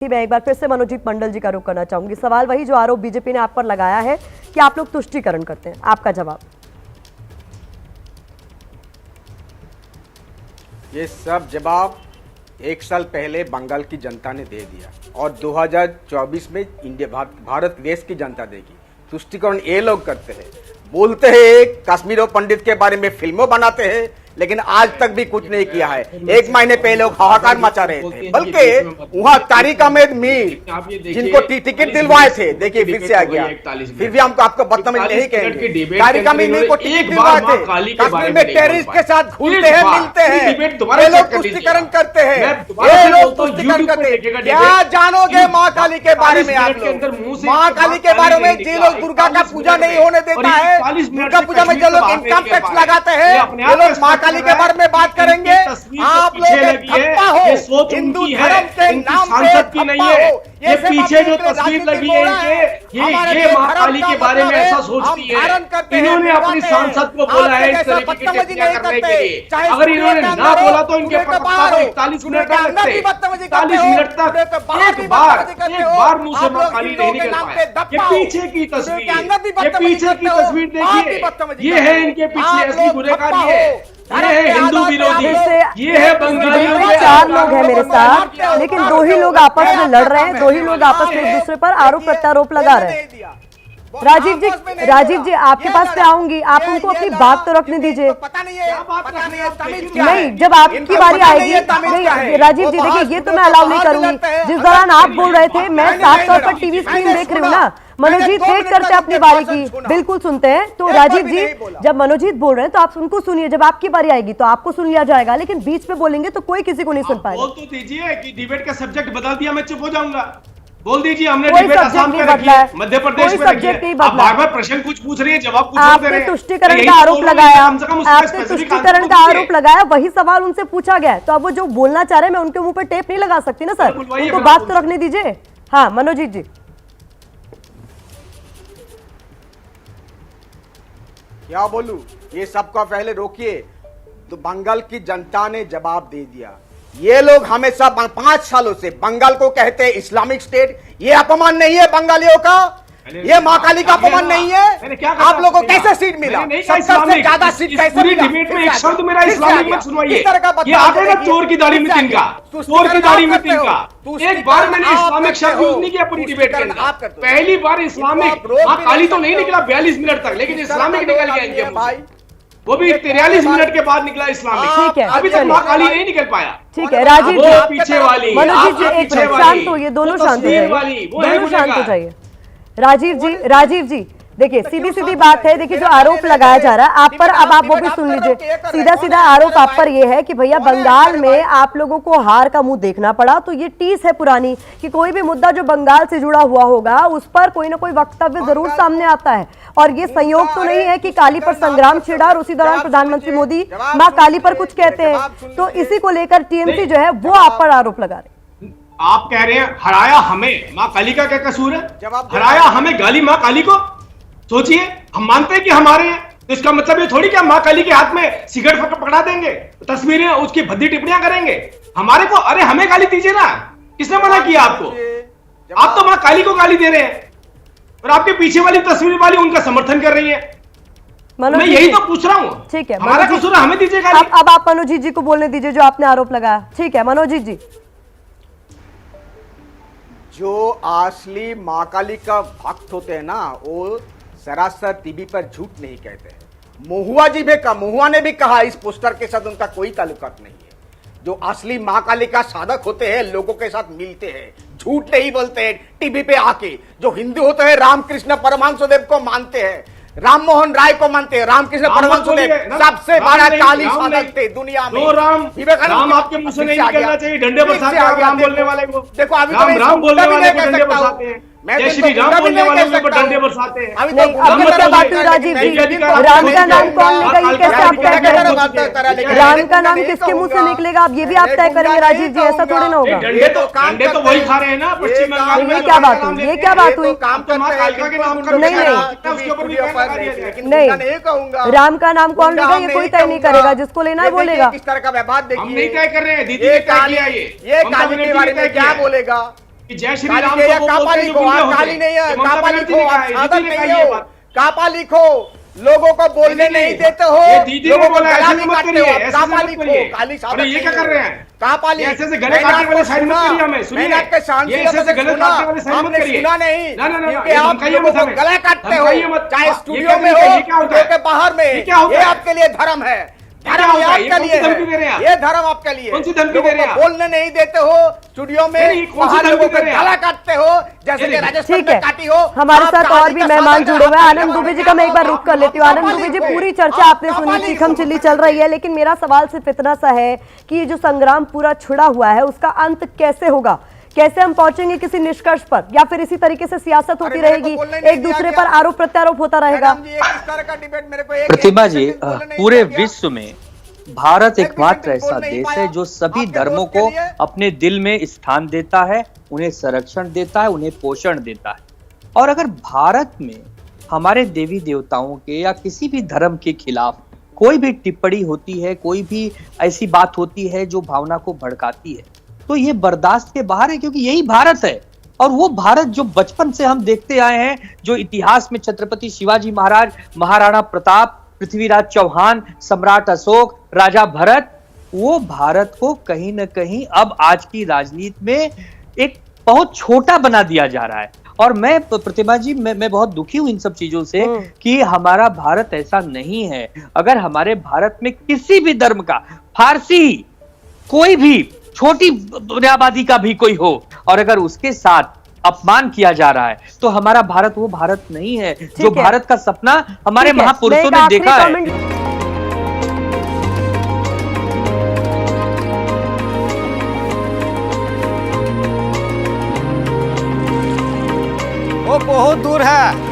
मैं एक बार फिर से मनोजीत मंडल जी का रुख करना चाहूंगी। सवाल वही जो आरोप बीजेपी ने आप पर लगाया है कि आप लोग तुष्टीकरण करते हैं, आपका जवाब। ये सब जवाब 1 साल पहले बंगाल की जनता ने दे दिया और 2024 में इंडिया भारत देश की जनता देगी। तुष्टीकरण ये लोग करते हैं, बोलते हैं कश्मीर पंडित के बारे में फिल्मों बनाते हैं, लेकिन आज तक भी कुछ नहीं किया है। 1 महीने पहले लोग हाहाकार मचा रहे थे, बल्कि वहाँ तारिक अहमद मीर जिनको टिकट दिलवाए थे, देखिए फिर से आ गया, फिर भी हमको आपको बदतमीज नहीं कहेंगे। तारिक अहमद मीर को टिकट दिलवाए थे, कश्मीर में टेररिस्ट के साथ घूमते हैं, मिलते हैं, ये लोग तुष्टीकरण करते हैं, ये लोग तुष्टीकरण करते हैं। क्या जानोगे माँ काली के बारे में? आप लोग माँ काली के बारे में, जो लोग दुर्गा का पूजा नहीं होने देता है, दुर्गा पूजा में जो लोग इनकम टैक्स लगाते हैं, ये लोग माँ काली के बारे में बात करेंगे। आप लोग ठप्पा हो, हिंदू धर्म के नाम पे ठप्पा हो। ये पीछे जो तस्वीर लगी है ये माँ काली के बारे में ऐसा सोचती है। इन्होंने अपनी सांसद को बोला है इस तरीके की टिप्पणियां करने के लिए। अगर इन्होंने ना बोला तो इनके पक्का 41 मिनट रख सकते, 41 मिनट तक एक बार मुंह से माँ काली नहीं निकल पाया। ये पीछे की तस्वीर देखिए, ये है इनके पीछे असली गुनहगार, ये है हिंदू विरोधी, ये है बंगालियों के। 4 लोग हैं मेरे साथ, लेकिन 2 ही लोग आपस में लड़ रहे हैं, 2 ही लोग आपस में एक दूसरे पर आरोप प्रत्यारोप लगा रहे हैं। राजीव जी आपके पास से आऊंगी, आप उनको अपनी बात तो रखने दीजिए। नहीं, जब आपकी बारी आएगी, नहीं राजीव जी देखिए, ये तो मैं अलाउ नहीं करूंगी। जिस दौरान आप बोल रहे थे, मैं साफ तौर पर टीवी स्क्रीन देख रही हूँ ना। मनोजीत वेट करते हैं अपनी बारी की, बिल्कुल सुनते हैं। तो राजीव जी जब मनोजीत बोल रहे हैं तो आप उनको सुनिए, जब आपकी बारी आएगी तो आपको सुन लिया जाएगा, लेकिन बीच में बोलेंगे तो कोई किसी को नहीं सुन पाएगा। बोल तो दीजिए कि डिबेट का सब्जेक्ट बदल दिया, मैं चुप हो जाऊंगा। बोल दीजिए, हमने डिबेट आसाम में रखी है, मध्य प्रदेश में रखी है। आप बार-बार प्रश्न कुछ पूछ रही है, जवाब कुछ दे रहे हैं। आपने तुष्टीकरण का आरोप लगाया, आपने तुष्टीकरण का आरोप लगाया, वही सवाल उनसे पूछा गया, तो अब वो जो बोलना चाह रहे हैं मैं उनके मुंह पर टेप नहीं लगा सकती ना सर, उनको बात तो रखने दीजिए। हाँ मनोजीत जी, क्या बोलूं, ये सबका पहले रोकिए। तो बंगाल की जनता ने जवाब दे दिया। ये लोग हमेशा 5 सालों से बंगाल को कहते हैं इस्लामिक स्टेट। ये अपमान नहीं है बंगालियों का? ये माँ काली का अपमान नहीं है? आप लोगों को कैसे सीट मिला? 70 से ज्यादा सीट कैसे मिला? डिबेट में एक शब्द मेरा इस्लामिक मत सुनवाइए। ये आता है ना चोर की दाढ़ी में तिनका, चोर की दाढ़ी में तिनका। एक बार मैंने इस्लामिक शब्द यूज नहीं किया पूरी डिबेट के अंदर। पहली बार इस्लामिक, माँ काली तो नहीं निकला 42 मिनट तक, लेकिन इस्लामिक निकल गया इनके भाई, वो भी 43 मिनट के बाद निकला इस्लामिक। ठीक है, अभी तक माँ काली नहीं निकल पाया। ठीक है राजीव जी, पीछे वाली मनोजीत जी एक मिनट शांत हो, ये दोनों शांत हो जाइए, दोनों शांत हो जाइए। राजीव जी देखिए, सीधी बात है। देखिए जो आरोप लगाया जा रहा है आप पर, अब आप वो भी सुन लीजिए। सीधा आरोप आप पर ये है कि भैया बंगाल में आप लोगों को हार का मुंह देखना पड़ा, तो ये टीस है पुरानी कि कोई भी मुद्दा जो बंगाल से जुड़ा हुआ होगा उस पर कोई ना कोई वक्तव्य जरूर सामने आता है। और ये संयोग तो नहीं है कि काली पर संग्राम छिड़ा और उसी दौरान प्रधानमंत्री मोदी माँ काली पर कुछ कहते हैं, तो इसी को लेकर टीएमसी जो है वो आप पर आरोप लगा रहे। आप कह रहे हैं हराया हमें, माँ काली का क्या कसूर है? हराया हमें गाली माँ काली को? सोचिए, हम मानते हैं कि हमारे हैं, तो इसका मतलब ये थोड़ी कि माँ काली के हाथ में सिगरेट पकड़ा देंगे, तस्वीरें उसकी भद्दी टिप्पणियां करेंगे हमारे को। अरे हमें गाली दीजिए ना, किसने मना किया आपको? आप तो माँ काली को गाली दे रहे हैं और आपके पीछे वाली तस्वीर वाली उनका समर्थन कर रही है। मैं यही तो पूछ रहा हूँ। ठीक है, हमारा कसूर है, हमें दीजिए गाली। अब आप मनोजीत जी को बोलने दीजिए जो आपने आरोप लगाया। ठीक है मनोजीत जी। जो असली माँ काली का भक्त होते हैं ना, वो सरासर टीवी पर झूठ नहीं कहते हैं। महुआ ने भी कहा इस पोस्टर के साथ उनका कोई ताल्लुकात नहीं है। जो असली माँ काली का साधक होते हैं, लोगों के साथ मिलते हैं, झूठ नहीं बोलते हैं टीवी पे आके। जो हिंदू होते हैं, रामकृष्ण परमहंसदेव को मानते हैं, राम मोहन राय को मानते हैं। रामकृष्ण परमहंसदेव सबसे बड़ा काली साधक थे दुनिया में। राम आपके मुंह से नहीं निकलना चाहिए, डंडे बरसाते हैं राम बोलने वाले को। देखो अभी राम बोलने वाले को डंडे बरसाते हैं, जय श्री राम बोलने वाले को डंडे बरसाते हैं। राजीव जी, राम का नाम कौन लेगा ये कैसे आप तय करेंगे? राम का नाम किसके मुंह से निकलेगा आप ये भी आप तय करेंगे राजीव जी, ऐसा थोड़ी ना होगा। डंडे तो वही खा रहे हैं ना पश्चिम बंगाल में। ये क्या बात हुई? ये क्या बात हुई? नहीं, राम का नाम कौन लेगा ये कोई तय नहीं करेगा, जिसको लेना है बोलेगा। किस तरह का व्यवहार देखिए, हम नहीं तय कर रहे हैं। दीदी ये काली के बारे में क्या बोलेगा? कि जय श्री राम काली तो के वो कापा बोलते हैं जो लिखो, गुंडे आप होते काली हैं। नहीं है, ये ममता कापा बनर्जी लिखो, ने कहा आप है, साधक दीदी ने नहीं कहा ये हो, बात। कापा लिखो, लोगों को बोलने नहीं देते हो, ये दीदी ने लोगों को बोला, गला ऐसे भी मत काटते करिए, हो, आप ऐसे कापा मत लिखो, करिए। काली साधक अरे ये नहीं क्या कर हो। रहे हैं? कापा ये लिखो, ऐसे गले मैंने काटने आपको वाले साइन मत सुना, करिए हमें, सुनिए। मैंने आपके शांति ये ऐसे से गले सुना, काटने वाले साइन मत आपने करिए। सुना नहीं, ना, ना, ना, ना, क्योंकि ये आप धमकाइए लोगों मत को हमें। गला काटते धमकाइए हो, मत। चाहे ये स्टूडियो में क्या हो, होता है? स्टूडियो के बाहर में, ये क्या होता ये है? आपके लिए धर्म है, क्या धर्म होता है? आपके ये कौन सी लिए धमकी दे रहे हैं है, आप? ये धर्म आपके लिए कौन सी है। धमकी लोगों दे रहे को हैं आप? बोलने नहीं देते हो स्टूडियो में, नहीं, कौन सी बाहर धमकी लोगों दे को रहे हैं गला आप? काटते हो, जैसे कि राजस्थान ठीक में है, काटी हो। हमारे आप साथ और काली भी का मेहमान साधक जुड़े हुए हैं। है, आनंद दुबे जी का मैं एक बार रुक कर लेती हूँ। आनंद दुबे जी, पूरी चर्चा आपने सुनी, चिखम चिल्ली चल रही है, लेकिन मेरा सवाल सिर्फ इतना सा है कि ये जो संग्राम पूरा छिड़ा हुआ है उसका अंत कैसे होगा? कैसे हम पहुंचेंगे किसी निष्कर्ष पर, या फिर इसी तरीके से सियासत होती अरे मेरे को रहेगी, बोलने नहीं एक दिया दूसरे गया। पर आरोप प्रत्यारोप होता रहेगा? मैडम जी, एक इस तरह का डिबेट मेरे को एक प्रतिभा एक जी, सेकंड बोलने नहीं पूरे दिया गया। विश्व में भारत एक एकमात्र सेकंड ऐसा बोल नहीं देश पाया। है जो सभी आपके धर्मों दोस्त के को लिए? अपने दिल में स्थान देता है, उन्हें संरक्षण देता है, उन्हें पोषण देता है। और अगर भारत में हमारे देवी देवताओं के या किसी भी धर्म के खिलाफ कोई भी टिप्पणी होती है, कोई भी ऐसी बात होती है जो भावना को भड़काती है, तो ये बर्दाश्त के बाहर है, क्योंकि यही भारत है। और वो भारत जो बचपन से हम देखते आए हैं, जो इतिहास में छत्रपति शिवाजी महाराज, महाराणा प्रताप, पृथ्वीराज चौहान, सम्राट अशोक, राजा भरत, वो भारत को कहीं ना कहीं अब आज की राजनीति में एक बहुत छोटा बना दिया जा रहा है। और मैं प्रतिभा जी, मैं बहुत दुखी हूं इन सब चीजों से कि हमारा भारत ऐसा नहीं है। अगर हमारे भारत में किसी भी धर्म का, फारसी, कोई भी छोटी बुनियादी का भी कोई हो, और अगर उसके साथ अपमान किया जा रहा है, तो हमारा भारत वो भारत नहीं है जो भारत का सपना हमारे महापुरुषों ने देखा है। वो बहुत दूर है।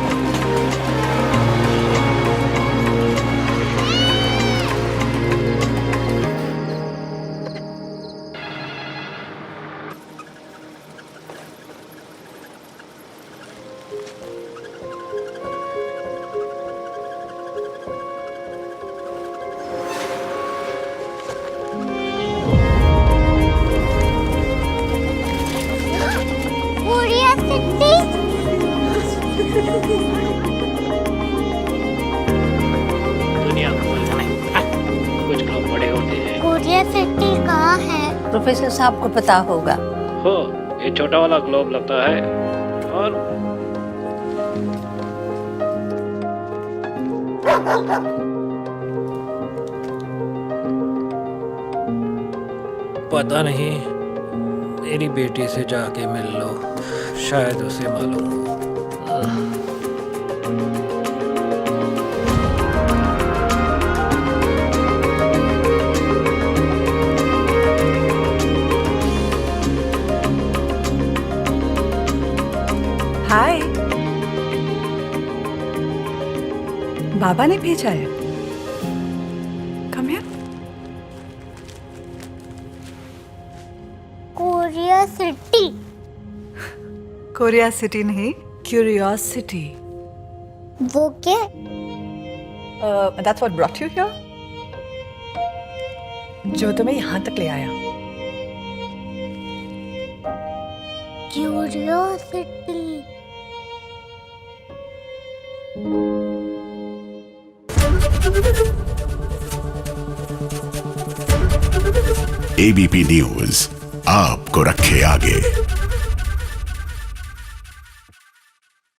दुनिया को बोलना है, कुछ लोग बड़े होते हैं। कोरिया सिटी कहाँ है? प्रोफेसर साहब को पता होगा। हो, ये छोटा वाला ग्लोब लगता है। और पता नहीं, मेरी बेटी से जाके मिल लो, शायद उसे मालूम हो। हाय, बाबा ने भेजा है। Come here. Korea city. Korea city नहीं, क्यूरियोसिटी। वो क्या? That's what brought you here, जो तुम्हें यहाँ तक ले आया। क्यूरियोसिटी। एबीपी न्यूज आपको रखे आगे।